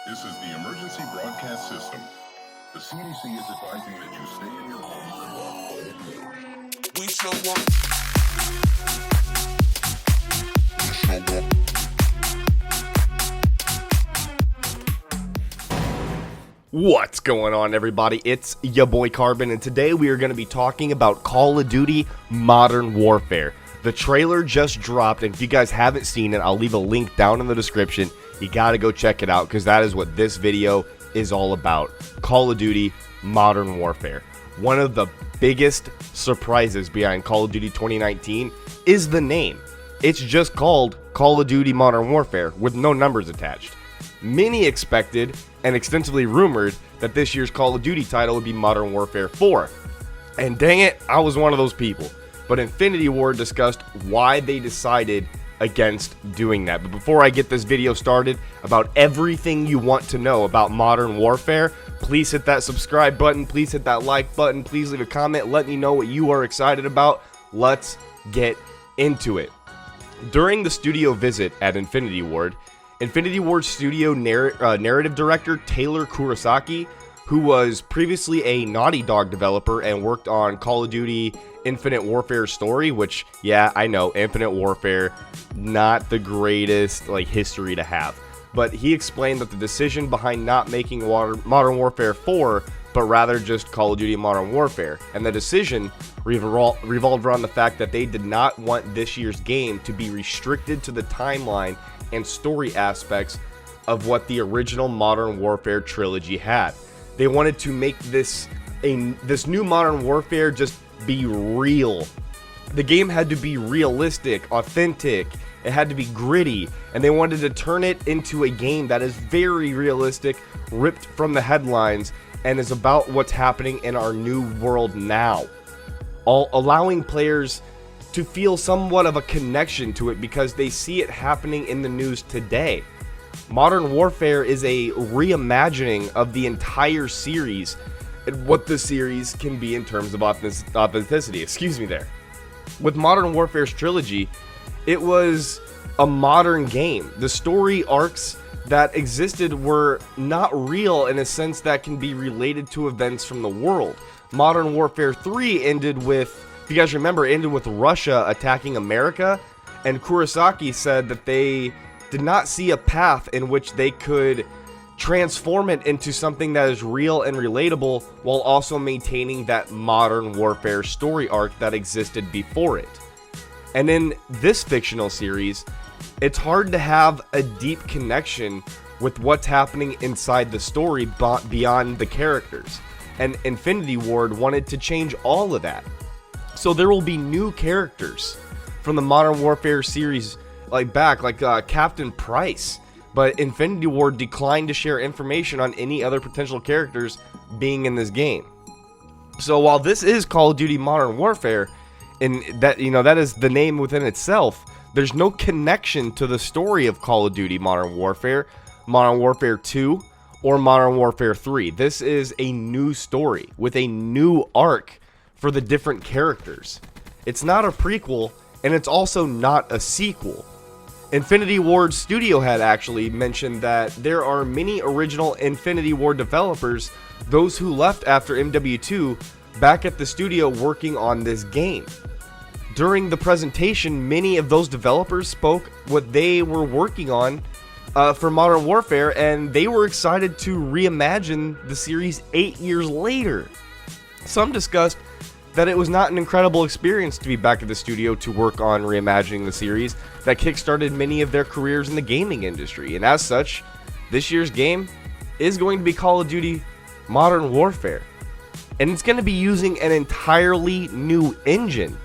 This is the emergency broadcast system. The CDC is advising that you stay in your home. We show up. What's going on, everybody? It's your boy Carbon, and today we are going to be talking about Call of Duty Modern Warfare. The trailer just dropped, and if you guys haven't seen it, I'll leave a link down in the description. You gotta go check it out, because that is what this video is all about. Call of Duty Modern Warfare. One of the biggest surprises behind Call of Duty 2019 is the name. It's just called Call of Duty Modern Warfare, with no numbers attached. Many expected, and extensively rumored, that this year's Call of Duty title would be Modern Warfare 4. And dang it, I was one of those people. But Infinity Ward discussed why they decided against doing that. But before I get this video started about everything you want to know about Modern Warfare, please hit that subscribe button, please hit that like button, please leave a comment, let me know what you are excited about. Let's get into it. During the studio visit at Infinity Ward studio narrative director Taylor Kurosaki, who was previously a Naughty Dog developer and worked on Call of Duty Infinite Warfare story, which, yeah, I know, Infinite Warfare, not the greatest history to have. But he explained that the decision behind not making Modern Warfare 4, but rather just Call of Duty Modern Warfare, and the decision revolved around the fact that they did not want this year's game to be restricted to the timeline and story aspects of what the original Modern Warfare trilogy had. They wanted to make this new Modern Warfare just be real. The game had to be realistic, authentic, it had to be gritty, and they wanted to turn it into a game that is very realistic, ripped from the headlines, and is about what's happening in our new world now. Allowing players to feel somewhat of a connection to it because they see it happening in the news today. Modern Warfare is a reimagining of the entire series and what the series can be in terms of authenticity. Excuse me there. With Modern Warfare's trilogy, it was a modern game. The story arcs that existed were not real in a sense that can be related to events from the world. Modern Warfare 3 ended with, if you guys remember, ended with Russia attacking America, and Kurosaki said that they did not see a path in which they could transform it into something that is real and relatable while also maintaining that Modern Warfare story arc that existed before it. And in this fictional series, it's hard to have a deep connection with what's happening inside the story beyond the characters. And Infinity Ward wanted to change all of that. So there will be new characters from the Modern Warfare series like Captain Price. But Infinity Ward declined to share information on any other potential characters being in this game. So while this is Call of Duty Modern Warfare, and that that is the name within itself, there's no connection to the story of Call of Duty Modern Warfare 2, or Modern Warfare 3. This is a new story with a new arc for the different characters. It's not a prequel, and it's also not a sequel. Infinity Ward's studio head actually mentioned that there are many original Infinity Ward developers, those who left after MW2, back at the studio working on this game. During the presentation, many of those developers spoke what they were working on for Modern Warfare, and they were excited to reimagine the series 8 years later. Some discussed that it was not an incredible experience to be back at the studio to work on reimagining the series that kickstarted many of their careers in the gaming industry, and as such, this year's game is going to be Call of Duty Modern Warfare, and it's going to be using an entirely new engine.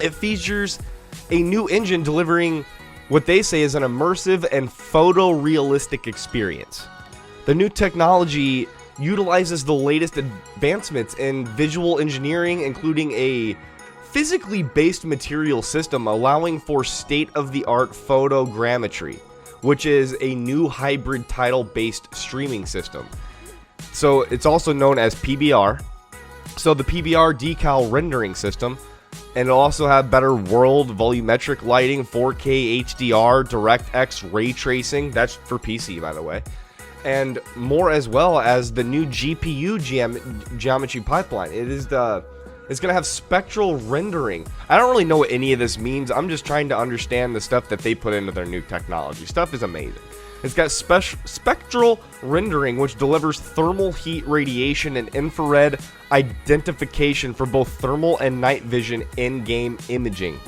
It features a new engine delivering what they say is an immersive and photorealistic experience. The new technology utilizes the latest advancements in visual engineering, including a physically based material system allowing for state-of-the-art photogrammetry, which is a new hybrid title-based streaming system. So it's also known as PBR. So the PBR decal rendering system, and it'll also have better world volumetric lighting, 4K HDR, DirectX ray tracing. That's for PC, by the way. and more, as well as the new GPU geometry pipeline. It's going to have spectral rendering. I don't really know what any of this means. I'm just trying to understand the stuff that they put into their new technology. Stuff is amazing. It's got spectral rendering, which delivers thermal heat radiation and infrared identification for both thermal and night vision in-game imaging.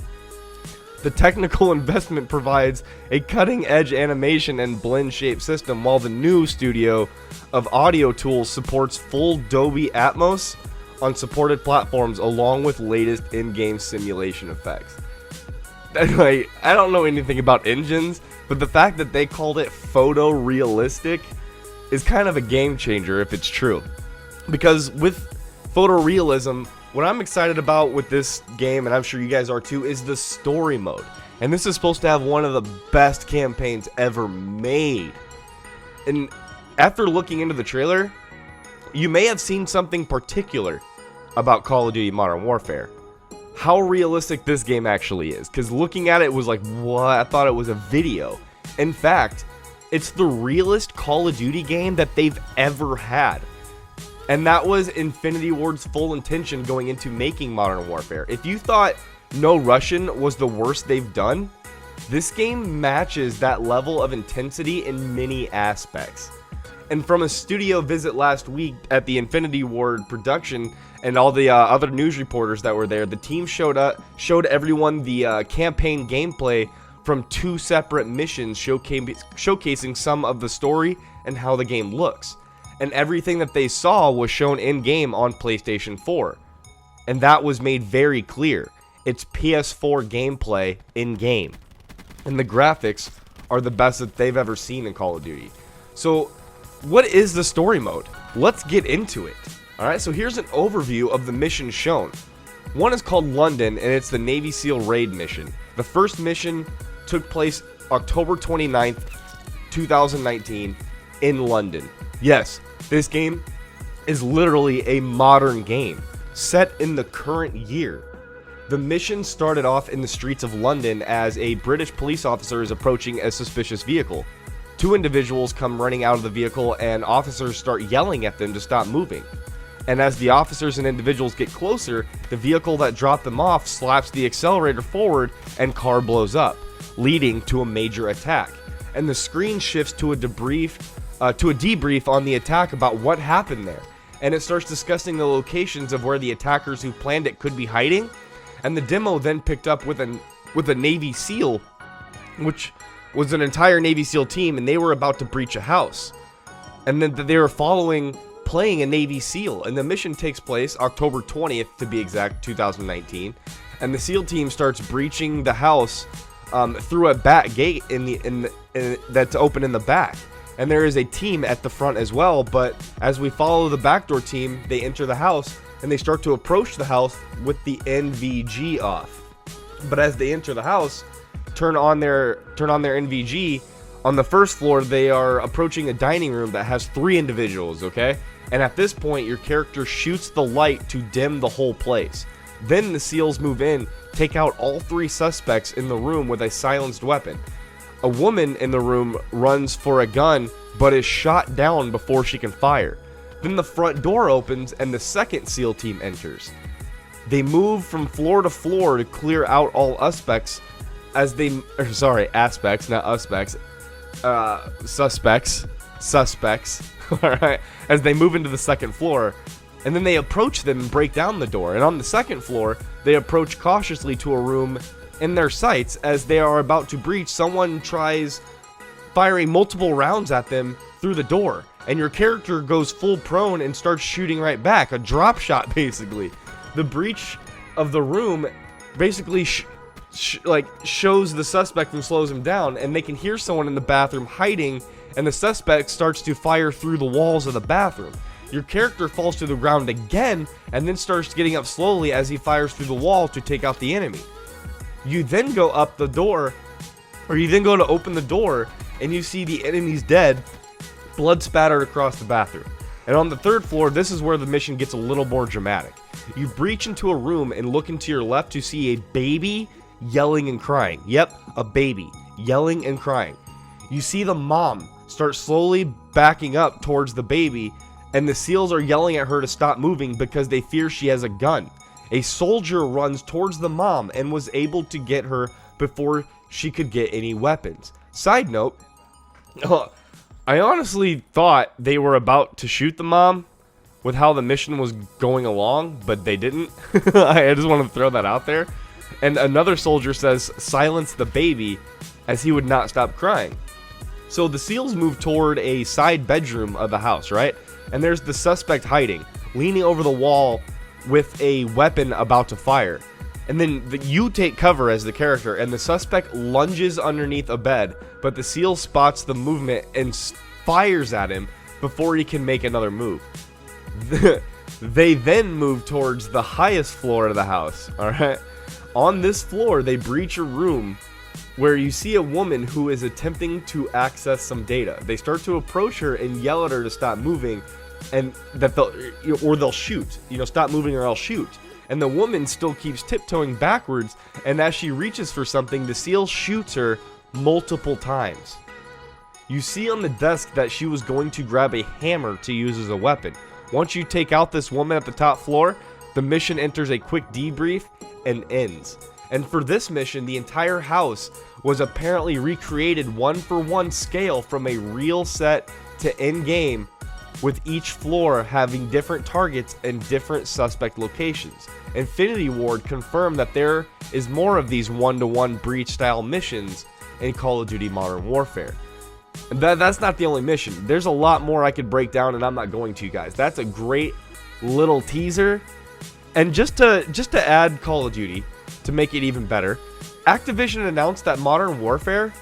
The technical investment provides a cutting-edge animation and blend-shape system, while the new studio of audio tools supports full Dolby Atmos on supported platforms, along with latest in-game simulation effects. Like, I don't know anything about engines, but the fact that they called it photorealistic is kind of a game changer if it's true. Because with photorealism, what I'm excited about with this game, and I'm sure you guys are too, is the story mode. And this is supposed to have one of the best campaigns ever made. And after looking into the trailer, you may have seen something particular about Call of Duty Modern Warfare. How realistic this game actually is. Because looking at it was like, what? I thought it was a video. In fact, it's the realest Call of Duty game that they've ever had. And that was Infinity Ward's full intention going into making Modern Warfare. If you thought No Russian was the worst they've done, this game matches that level of intensity in many aspects. And from a studio visit last week at the Infinity Ward production and all the other news reporters that were there, the team showed everyone the campaign gameplay from 2 separate missions showcasing some of the story and how the game looks. And everything that they saw was shown in-game on PlayStation 4. And that was made very clear. It's PS4 gameplay in-game. And the graphics are the best that they've ever seen in Call of Duty. So, what is the story mode? Let's get into it. Alright, so here's an overview of the missions shown. One is called London, and it's the Navy SEAL raid mission. The first mission took place October 29th, 2019 in London. Yes, this game is literally a modern game, set in the current year. The mission started off in the streets of London as a British police officer is approaching a suspicious vehicle. 2 individuals come running out of the vehicle, and officers start yelling at them to stop moving. And as the officers and individuals get closer, the vehicle that dropped them off slaps the accelerator forward and car blows up, leading to a major attack. And the screen shifts to a debrief on the attack about what happened there. And it starts discussing the locations of where the attackers who planned it could be hiding. And the demo then picked up with a Navy SEAL, which was an entire Navy SEAL team, and they were about to breach a house. And then they were playing a Navy SEAL, and the mission takes place October 20th, to be exact, 2019. And the SEAL team starts breaching the house through a back gate that's open in the back. And there is a team at the front as well, but as we follow the backdoor team, they enter the house and they start to approach the house with the NVG off. But as they enter the house, turn on their NVG, on the first floor they are approaching a dining room that has 3 individuals, okay? And at this point, your character shoots the light to dim the whole place. Then the SEALs move in, take out all 3 suspects in the room with a silenced weapon. A woman in the room runs for a gun, but is shot down before she can fire. Then the front door opens and the second SEAL team enters. They move from floor to floor to clear out all suspects suspects, alright, as they move into the second floor, and then they approach them and break down the door. And on the second floor, they approach cautiously to a room in their sights. As they are about to breach, someone tries firing multiple rounds at them through the door, and your character goes full prone and starts shooting right back, a drop shot basically. The breach of the room basically shows the suspect and slows him down, and they can hear someone in the bathroom hiding, and the suspect starts to fire through the walls of the bathroom. Your character falls to the ground again and then starts getting up slowly as he fires through the wall to take out the enemy. You then go up the door, or you then go to open the door, and you see the enemy's dead, blood spattered across the bathroom. And on the third floor, this is where the mission gets a little more dramatic. You breach into a room and look into your left to see a baby yelling and crying. Yep, a baby yelling and crying. You see the mom start slowly backing up towards the baby, and the SEALs are yelling at her to stop moving because they fear she has a gun. A soldier runs towards the mom and was able to get her before she could get any weapons. Side note, I honestly thought they were about to shoot the mom with how the mission was going along, but they didn't. I just want to throw that out there. And another soldier says, "Silence the baby," as he would not stop crying. So the SEALs move toward a side bedroom of the house, right? And there's the suspect hiding, leaning over the wall with a weapon about to fire. And then you take cover as the character, and the suspect lunges underneath a bed, but the SEAL spots the movement and fires at him before he can make another move. They then move towards the highest floor of the house, alright? On this floor, they breach a room where you see a woman who is attempting to access some data. They start to approach her and yell at her to stop moving, and that they'll shoot. Stop moving or I'll shoot. And the woman still keeps tiptoeing backwards, and as she reaches for something, the SEAL shoots her multiple times. You see on the desk that she was going to grab a hammer to use as a weapon. Once you take out this woman at the top floor, the mission enters a quick debrief and ends. And for this mission, the entire house was apparently recreated 1-for-1 scale from a real set to end game, with each floor having different targets and different suspect locations. Infinity Ward confirmed that there is more of these 1-to-1 breach style missions in Call of Duty Modern Warfare. That's not the only mission. There's a lot more I could break down, and I'm not going to, guys. That's a great little teaser. And just to add Call of Duty, to make it even better, Activision announced that Modern Warfare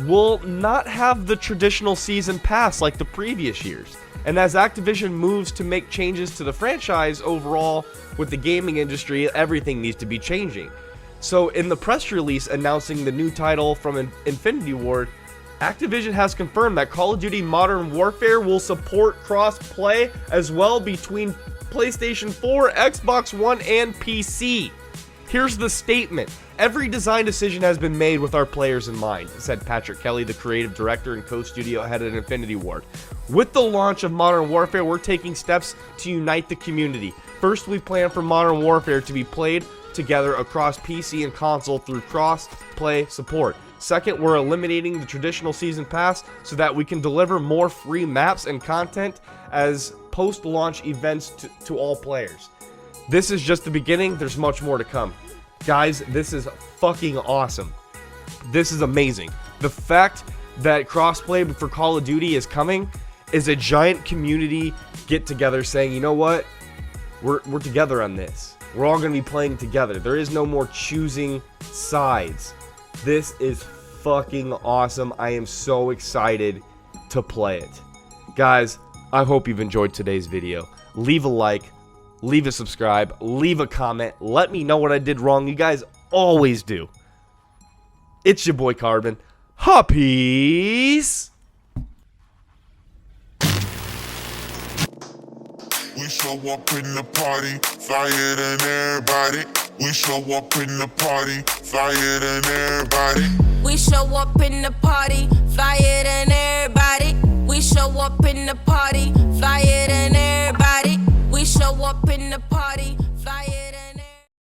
will not have the traditional season pass like the previous years. And as Activision moves to make changes to the franchise overall with the gaming industry, everything needs to be changing. So in the press release announcing the new title from Infinity Ward, Activision has confirmed that Call of Duty Modern Warfare will support cross-play as well between PlayStation 4, Xbox One, and PC. Here's the statement. "Every design decision has been made with our players in mind," said Patrick Kelly, the creative director and co-studio head at Infinity Ward. "With the launch of Modern Warfare, we're taking steps to unite the community. First, we plan for Modern Warfare to be played together across PC and console through cross-play support. Second, we're eliminating the traditional season pass so that we can deliver more free maps and content as post-launch events to all players. This is just the beginning. There's much more to come." Guys, this is fucking awesome. This is amazing. The fact that crossplay for Call of Duty is coming is a giant community get-together saying, you know what? We're together on this. We're all going to be playing together. There is no more choosing sides. This is fucking awesome. I am so excited to play it. Guys, I hope you've enjoyed today's video. Leave a like. Leave a subscribe, leave a comment, let me know what I did wrong. You guys always do. It's your boy Carbon. Peace. We show up in the party, flyer than everybody. We show up in the party, flyer than everybody. We show up in the party, flyer than everybody. We show up in the party, flyer than everybody. We show up in the party, flyer.